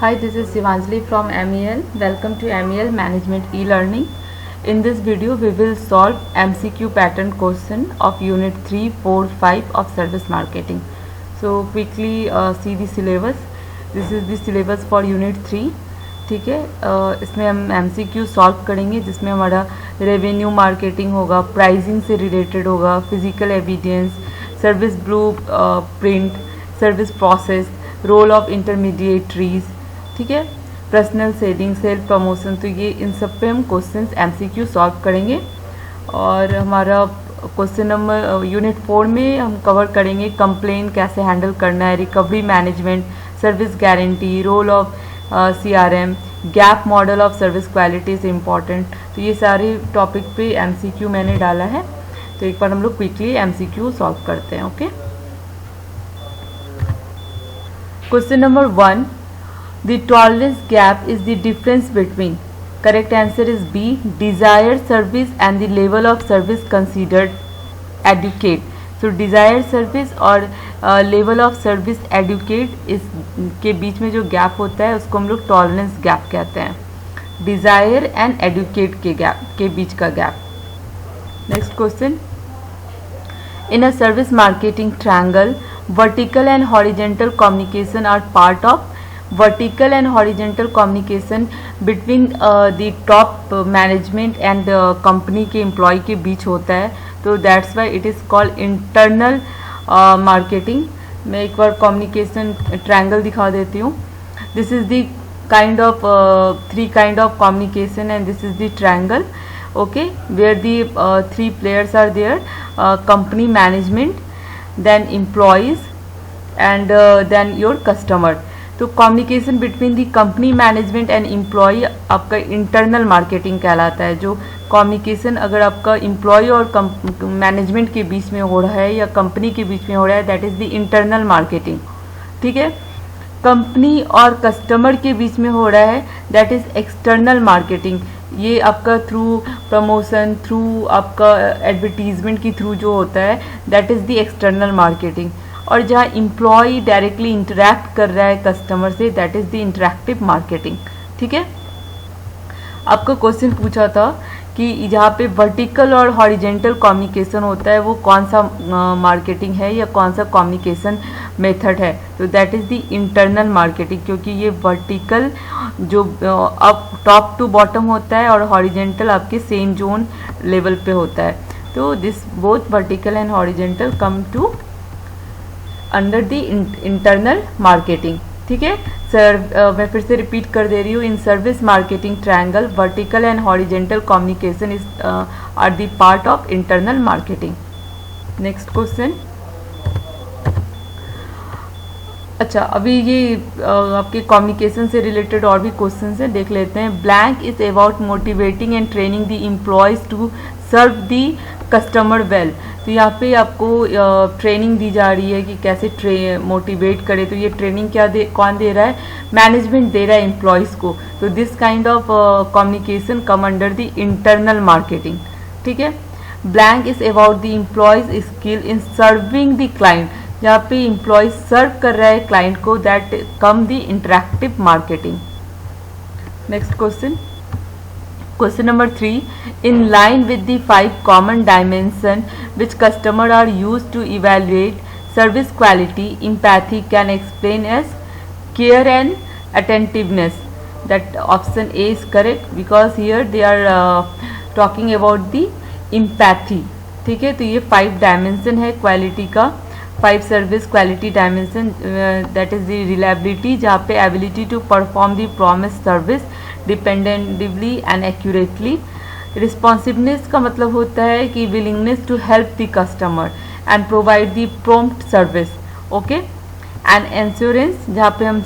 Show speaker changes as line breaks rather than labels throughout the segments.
Hi, this is Shivanjali from MEL. Welcome to MEL Management E-Learning. In this video, we will solve MCQ pattern question of Unit 3, 4, 5 of Service Marketing. So quickly see the syllabus. This is the syllabus for Unit 3. ठीक है, इसमें हम MCQ solve करेंगे जिसमें हमारा revenue marketing होगा, pricing से related होगा, physical evidence, service blueprint, service process, role of intermediaries, ठीक है, पर्सनल सेलिंग, सेल्फ प्रमोशन। तो ये इन सब पे हम क्वेश्चंस MCQ सॉल्व करेंगे। और हमारा क्वेश्चन नंबर यूनिट 4 में हम कवर करेंगे कंप्लेन कैसे हैंडल करना है, recovery management, service guarantee, role of CRM, gap model of service quality is important. तो ये सारे टॉपिक पे MCQ मैंने डाला है। तो एक बार हम लोग क्विकली MCQ सॉल्व करते हैं। Okay, question number 1, the tolerance gap is the difference between, correct answer is B, desired service and the level of service considered adequate. So desire service और लेवल ऑफ सर्विस एडुकेट इस के बीच में जो gap होता है उसको हम लोग टॉलरेंस गैप कहते हैं। डिज़ायर एंड एडुकेट के बीच का gap. Next question, in a service marketing triangle vertical and horizontal communication are part of. Vertical and horizontal communication between the top management and company के एम्प्लॉय के बीच होता है, तो that's why it is called internal marketing. मैं एक बार communication triangle दिखा देती हूँ। This is the kind of 3 kind of communication and this is the triangle, okay, where the 3 players are there, company management, then employees and then your customer. तो communication between the company management and employ आपका internal marketing कहलाता है। जो communication अगर आपका employ और management के बीच में हो रहा है या कंपनी के बीच में हो रहा है, that is the internal marketing. ठीक है, कंपनी और कस्टमर के बीच में हो रहा है, दैट इज़ एक्सटर्नल मार्केटिंग। ये आपका थ्रू प्रमोशन, थ्रू आपका एडवर्टीजमेंट के थ्रू जो होता है, that is the external marketing. और जहाँ एम्प्लॉय डायरेक्टली इंटरेक्ट कर रहा है कस्टमर से, that is the interactive marketing. ठीक है, आपका क्वेश्चन पूछा था कि जहाँ पे वर्टिकल और हॉरिजेंटल कम्युनिकेशन होता है वो कौन सा मार्केटिंग है या कौन सा कम्युनिकेशन मेथड है, तो that is the internal marketing, क्योंकि ये वर्टिकल जो अप टॉप टू बॉटम होता है और हॉरिजेंटल आपके सेम जोन लेवल पे होता है। तो this both vertical and horizontal come to under the internal marketing. ठीक है सर, मैं फिर से रिपीट कर दे रही हूँ। In service marketing triangle vertical and horizontal communication is are the part of internal marketing. Next question, अच्छा अभी ये आपके कम्युनिकेशन से रिलेटेड और भी क्वेश्चन हैं, देख लेते हैं। Blank is about motivating and training the employees to serve the customer well. तो यहाँ पे आपको ट्रेनिंग दी जा रही है कि कैसे मोटिवेट करे। तो ये ट्रेनिंग कौन दे रहा है? मैनेजमेंट दे रहा है एम्प्लॉयज़ को। तो this kind of communication come under the internal marketing. ठीक है, blank is about the employees skill in serving the client. जहाँ पे एम्प्लॉय सर्व कर रहा है क्लाइंट को, that come the interactive marketing. Next question, question number 3, in line with the 5 common dimension which customer are used to evaluate service quality, empathy can explain as care and attentiveness. That option A is correct because here they are talking about the empathy. ठीक है, तो ये 5 dimension है quality का, 5 service quality dimension. That is the reliability, जहाँ पे ability to perform the promise service dependably and accurately. Responsiveness का मतलब होता है कि willingness to help the customer and provide the prompt service. Okay, and insurance, जहाँ पे हम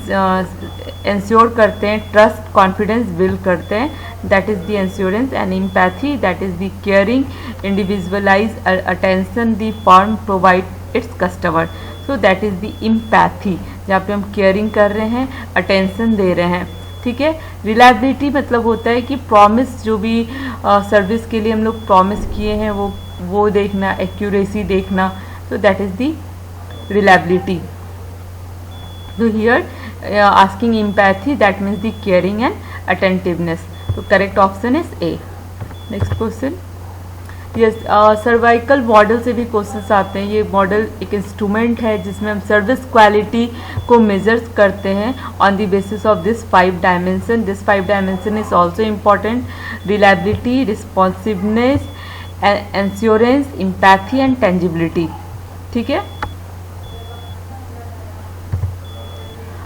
इंश्योर करते हैं, ट्रस्ट कॉन्फिडेंस बिल्ड करते हैं, that is the insurance. And empathy, that is the caring individualise attention the firm provide its customer. So that is the empathy, जहाँ पे हम केयरिंग कर रहे हैं, अटेंशन दे रहे हैं। ठीक है, रिलायबिलिटी मतलब होता है कि प्रॉमिस, जो भी सर्विस के लिए हम लोग प्रॉमिस किए हैं वो देखना, एक्यूरेसी देखना। तो that is the reliability. So here asking empathy, that means the caring and attentiveness. So correct option is A. Next question. Yes, cervical model से भी क्वेश्चंस आते हैं. ये मॉडल एक इंस्ट्रूमेंट है जिसमें हम सर्विस क्वालिटी को मेजर्स करते हैं on the basis of this 5 dimension. This 5 dimension is also important: reliability, responsiveness, assurance, empathy and tangibility. ठीक है.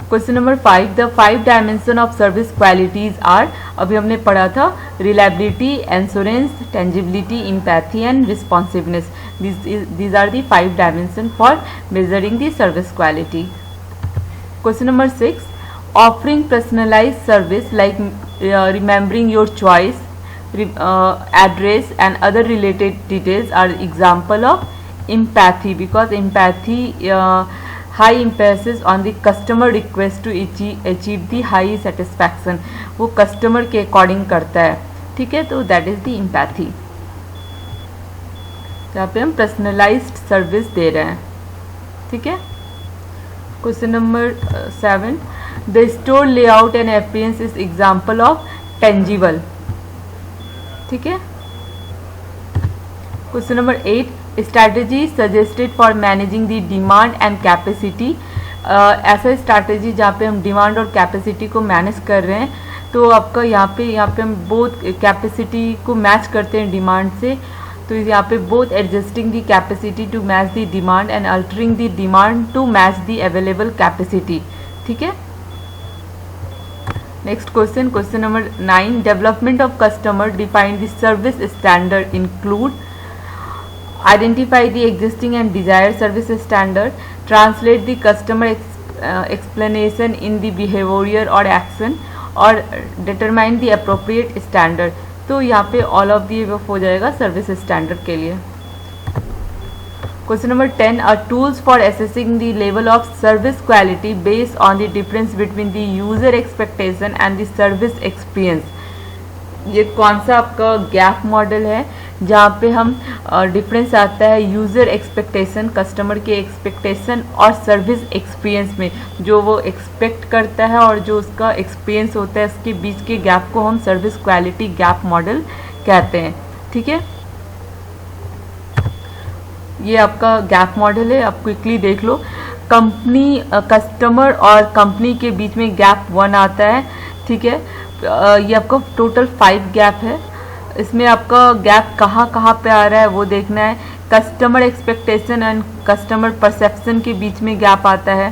Question number 5. The 5 dimension of service qualities are. अभी हमने पढ़ा था reliability, assurance, tangibility, empathy and responsiveness. these are the 5 dimension for measuring the service quality. Question number 6. Offering personalized service like remembering your choice, address and other related details are example of empathy, because empathy high emphasis on the customer request to achieve the high satisfaction. वो customer के according करता है. ठीक है. तो that is the empathy. यहाँ पे हम पर्सनलाइज्ड सर्विस दे रहे हैं. ठीक है. Question number 7. The store layout and appearance is example of tangible. ठीक है. Question number 8. Strategy suggested for managing the demand and capacity. ऐसा स्ट्रैटेजी जहाँ पे हम डिमांड और कैपेसिटी को मैनेज कर रहे हैं. तो आपका यहाँ पे हम बोथ कैपेसिटी को मैच करते हैं डिमांड से. तो यहाँ पे both adjusting the capacity to match the demand and altering the demand to match the available capacity. ठीक है. Next question. Question number 9. Development of customer define the service standard include identify the existing and desired service standard, translate the customer explanation in the behavior or action, or determine the appropriate standard. तो यहाँ पे all of the above हो जाएगा service standard के लिए. Question number 10. are tools for assessing the level of service quality based on the difference between the user expectation and the service experience. ये कौन सा आपका गैप मॉडल है जहाँ पे हम डिफरेंस आता है यूज़र एक्सपेक्टेशन, कस्टमर के एक्सपेक्टेशन और सर्विस एक्सपीरियंस में. जो वो एक्सपेक्ट करता है और जो उसका एक्सपीरियंस होता है, इसके बीच के गैप को हम सर्विस क्वालिटी गैप मॉडल कहते हैं. ठीक है. ये आपका गैप मॉडल है, आप क्विकली देख लो. कंपनी, कस्टमर और कंपनी के बीच में गैप 1 आता है. ठीक है. ये आपका टोटल 5 गैप है. इसमें आपका गैप कहाँ पे आ रहा है वो देखना है. Customer expectation and customer perception के बीच में गैप आता है.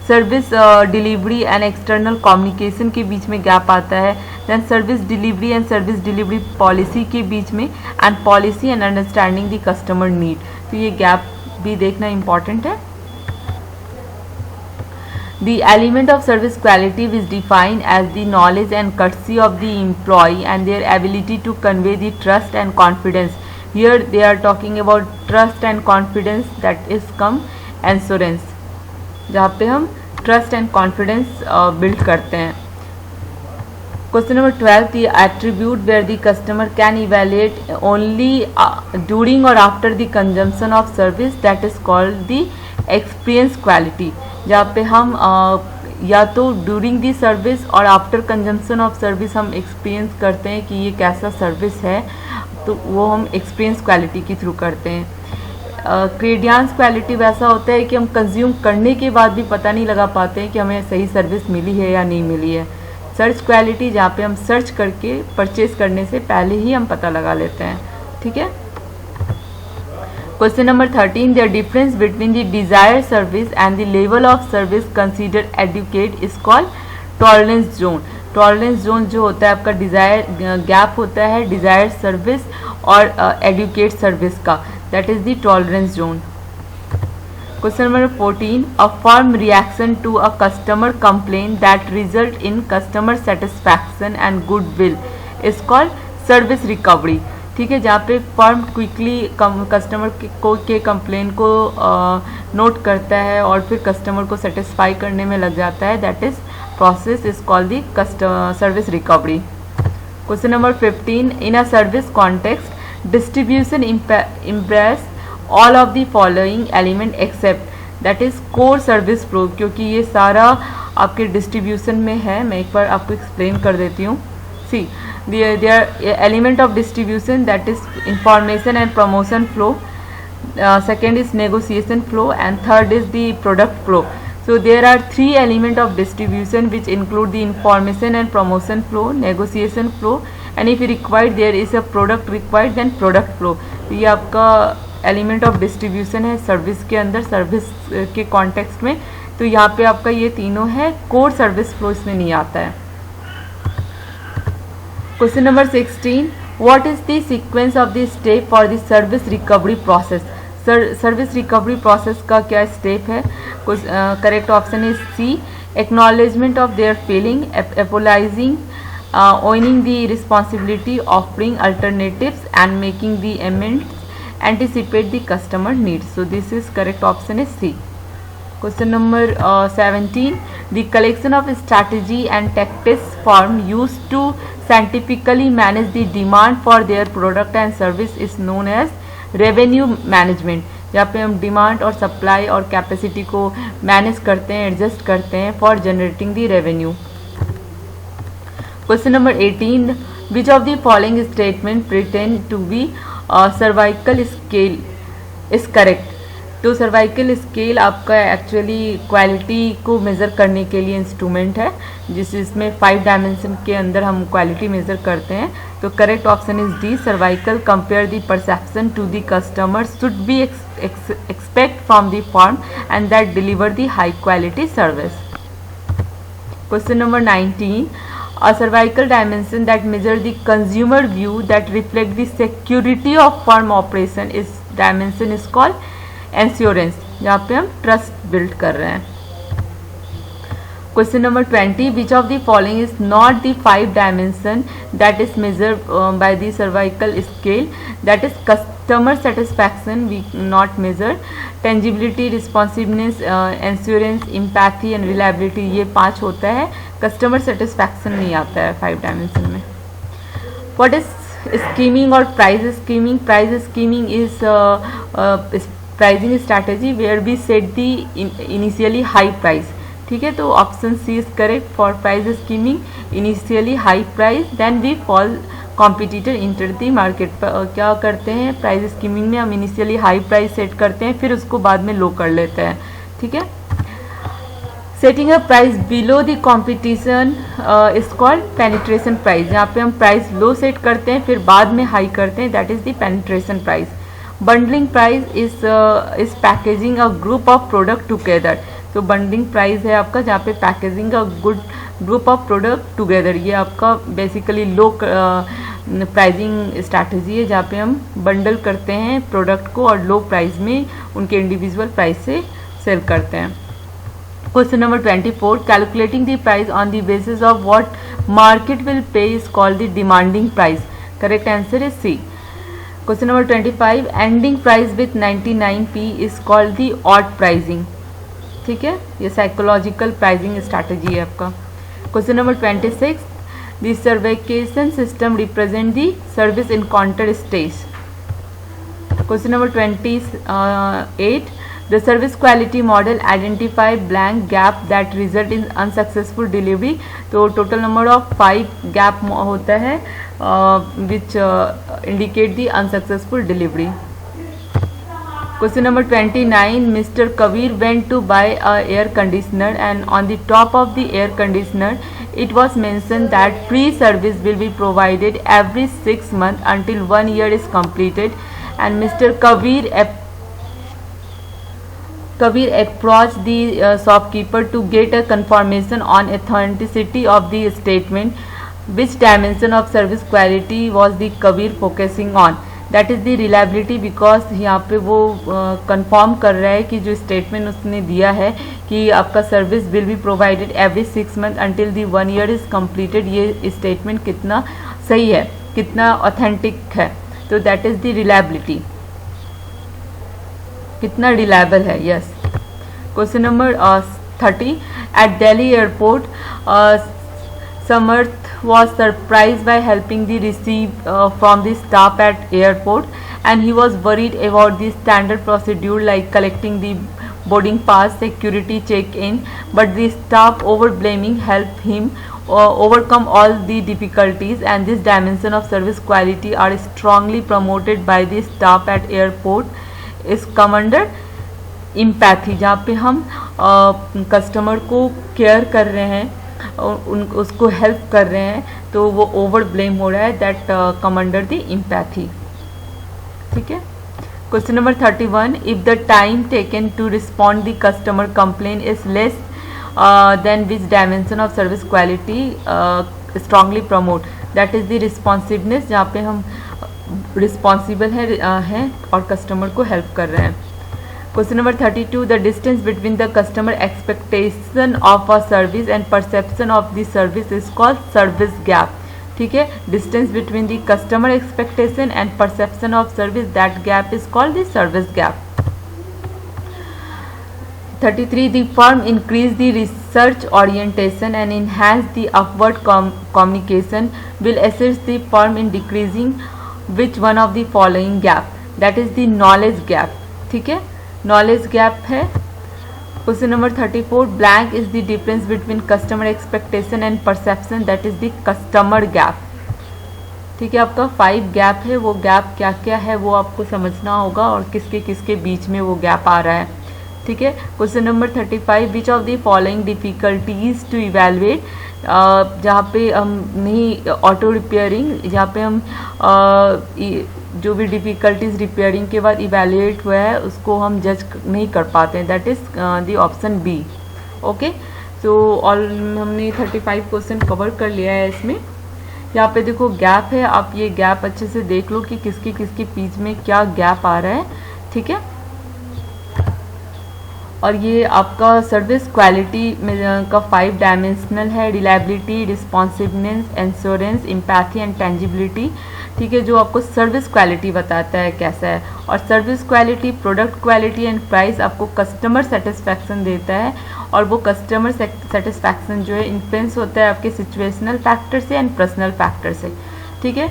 Service delivery and external communication के बीच में गैप आता है. Then service delivery and service delivery policy के बीच में, and policy and understanding the customer need. तो ये गैप भी देखना इम्पॉर्टेंट है. The element of service quality is defined as the knowledge and courtesy of the employee and their ability to convey the trust and confidence. Here they are talking about trust and confidence, that is come assurance, जहाँ पे हम trust and confidence build करते हैं. Question number 12. The attribute where the customer can evaluate only during or after the consumption of service, that is called the experience quality. जहाँ पे हम या तो ड्यूरिंग दी सर्विस और आफ्टर कंजम्पशन ऑफ सर्विस हम experience करते हैं कि ये कैसा सर्विस है, तो वो हम एक्सपीरियंस क्वालिटी के थ्रू करते हैं. क्रेडियंस क्वालिटी वैसा होता है कि हम कंज्यूम करने के बाद भी पता नहीं लगा पाते हैं कि हमें सही सर्विस मिली है या नहीं मिली है. सर्च क्वालिटी जहाँ पे हम सर्च करके परचेज करने से पहले ही हम पता लगा लेते हैं. ठीक है. Question number 13. The difference between the desired service and the level of service considered adequate is called tolerance zone. Tolerance zone जो होता है आपका डिज़ायर गैप होता है डिज़ायर्ड सर्विस और एडुकेट सर्विस का, that is the tolerance zone. Question number 14. A firm reaction to a customer complaint that result in customer satisfaction and goodwill is called service recovery. ठीक है. जहाँ पे firm quickly customer के complain को note करता है और फिर कस्टमर को सेटिस्फाई करने में लग जाता है, that is process is called the service recovery. Question number 15. In a service context distribution impress all of the following element except, that is core service flow. क्योंकि ये सारा आपके डिस्ट्रीब्यूशन में है, मैं एक बार आपको एक्सप्लेन कर देती हूँ. सी their element of distribution, that is information and promotion flow, second is negotiation flow, and third is the product flow. So there are three elements of distribution which include the information and promotion flow, negotiation flow, and if required there is a product required, then product flow. तो ये आपका element of distribution है service के अंदर, service के context में. तो यहाँ पे आपका ये तीनों है. कोर सर्विस फ्लो इसमें नहीं आता है. Question number 16, what is the sequence of the step for the service recovery process. Service recovery process का क्या स्टेप है. Correct option is C, acknowledgement of their feeling, apologising, owning the responsibility, offering alternatives, and making the amends, anticipate the customer needs. So this is correct option is C. Question number 17, the collection of strategy and tactics firm used to scientifically manage the demand for their product and service is known as revenue management. जहाँ पे हम demand और supply और capacity को manage करते हैं, adjust करते हैं for generating the revenue. Question number 18, which of the following statement pretend to be cervical scale is correct. तो सर्वाइकल स्केल आपका एक्चुअली क्वालिटी को मेज़र करने के लिए इंस्ट्रूमेंट है, जिसमें 5 डायमेंशन के अंदर हम क्वालिटी मेज़र करते हैं. तो correct option is D, cervical compare the perception to the customer should be expect from the firm and that deliver the high quality service. Question number 19, a cervical dimension that measure the consumer view that reflect the security of firm operation is dimension is called assurance, जहाँ पे हम trust build कर रहे हैं. Question number 20, which of the following is not the 5 dimension that is measured by the cervical scale, that is customer satisfaction we not measure, tangibility, responsiveness, assurance, empathy and reliability. ये 5 होता है. Customer satisfaction नहीं आता है 5 dimension में. What is skimming और price skimming. Price skimming is pricing strategy where we set the initially high price. ठीक है, तो option C is correct for price skimming. Initially high price, then we fall competitor enter the market. क्या करते हैं price skimming में, हम initially high price set करते हैं, फिर उसको बाद में लो कर लेते हैं. ठीक है. Setting a price below the competition is called penetration price. यहाँ पे हम प्राइस लो सेट करते हैं फिर बाद में हाई करते हैं, that is the penetration price. Bundling price is packaging a group of product together. तो बंडलिंग प्राइस है आपका जहाँ पे packaging a good group of product together. ये आपका बेसिकली लो प्राइसिंग स्ट्रैटेजी है जहाँ पे हम बंडल करते हैं प्रोडक्ट को और लो प्राइस में उनके इंडिविजुअल प्राइस से सेल करते हैं. Question number 24, calculating the price on the basis of what market will pay is called the demanding price. Correct answer is C. Question number 25, ending price with 99p is called the odd pricing. ठीक है, ये psychological pricing strategy है आपका. Question number 26, the certification system represent the service encounter stage. Question number 28, the service quality model identify blank gap that result in unsuccessful delivery. तो total number of 5 gap होता है which indicate the unsuccessful delivery. Question number 29, Mr. Kabir went to buy a air conditioner and on the top of the air conditioner it was mentioned that free service will be provided every 6 months until 1 year is completed, and Mr. Kabir approached the shopkeeper to get a confirmation on authenticity of the statement. Which dimension of service quality was the Kabir focusing on? That is the reliability, because यहाँ पे वो confirm कर रहा है कि जो statement उसने दिया है कि आपका service will be provided every 6 month until the 1 year is completed, ये स्टेटमेंट कितना सही है, कितना ऑथेंटिक है. तो दैट इज द रिलायबिलिटी, कितना रिलायबल है. Yes. Question number 30, at Delhi airport Samarth was surprised by helping the receive from the staff at airport, and he was worried about the standard procedure like collecting the boarding pass, security check-in, but the staff over-blaming help him overcome all the difficulties, and this dimension of service quality are strongly promoted by the staff at airport is commander empathy, जहाँ पे हम customer को care कर रहे हैं और उसको help कर रहे हैं, तो वो ओवर ब्लेम हो रहा है, दैट कमांडर द एम्पैथी। ठीक है। Question number 31, if the time taken to respond the customer complain is less than which dimension of service quality strongly promote, that is the responsiveness, जहाँ पे हम responsible हैं और कस्टमर को help कर रहे हैं। Question number 32, the distance between the customer expectation of a service and perception of the service is called service gap। ठीक है, distance between the customer expectation and perception of service, that gap is called the service gap। 33, the firm increase the research orientation and enhance the upward communication will assist the firm in decreasing which one of the following gap, that is the knowledge gap। ठीक है, knowledge gap है। Question number 34, blank is the difference between customer expectation and perception, that is the customer gap. ठीक है, आपका 5 gap है, वो gap क्या क्या है वो आपको समझना होगा और किसके किसके बीच में वो गैप आ रहा है। ठीक है। Question number 35, which of the following difficulties to evaluate, जहाँ पे हम नहीं ऑटो रिपेयरिंग, जहाँ पे हम जो भी डिफ़िकल्टीज रिपेयरिंग के बाद इवेल्युएट हुआ है उसको हम जज नहीं कर पाते हैं, that is the option B. Okay, so all हमने 35 क्वेश्चन कवर कर लिया है। इसमें यहाँ पे देखो गैप है, आप ये गैप अच्छे से देख लो कि किसके किसके बीच में क्या गैप आ रहा है। ठीक है, और ये आपका सर्विस क्वालिटी में का 5 डायमेंशनल है, reliability, responsiveness, assurance, empathy and tangibility. ठीक है, जो आपको सर्विस क्वालिटी बताता है कैसा है, और service quality, product quality and price आपको कस्टमर सेटिस्फैक्शन देता है, और वो कस्टमर सेटिस्फैक्शन जो है इन्फ्लुएंस होता है आपके सिचुएशनल फैक्टर से एंड पर्सनल फैक्टर से। ठीक है,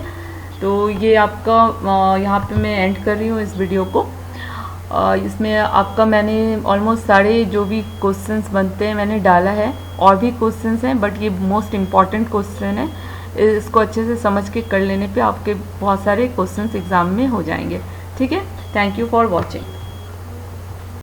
तो ये आपका यहाँ पे मैं एंड कर रही हूँ इस वीडियो को। इसमें आपका मैंने ऑलमोस्ट सारे जो भी क्वेश्चंस बनते हैं मैंने डाला है, और भी क्वेश्चंस हैं बट ये मोस्ट इम्पॉर्टेंट क्वेश्चन है, इसको अच्छे से समझ के कर लेने पे आपके बहुत सारे क्वेश्चंस एग्ज़ाम में हो जाएंगे। ठीक है, थैंक यू फॉर वॉचिंग।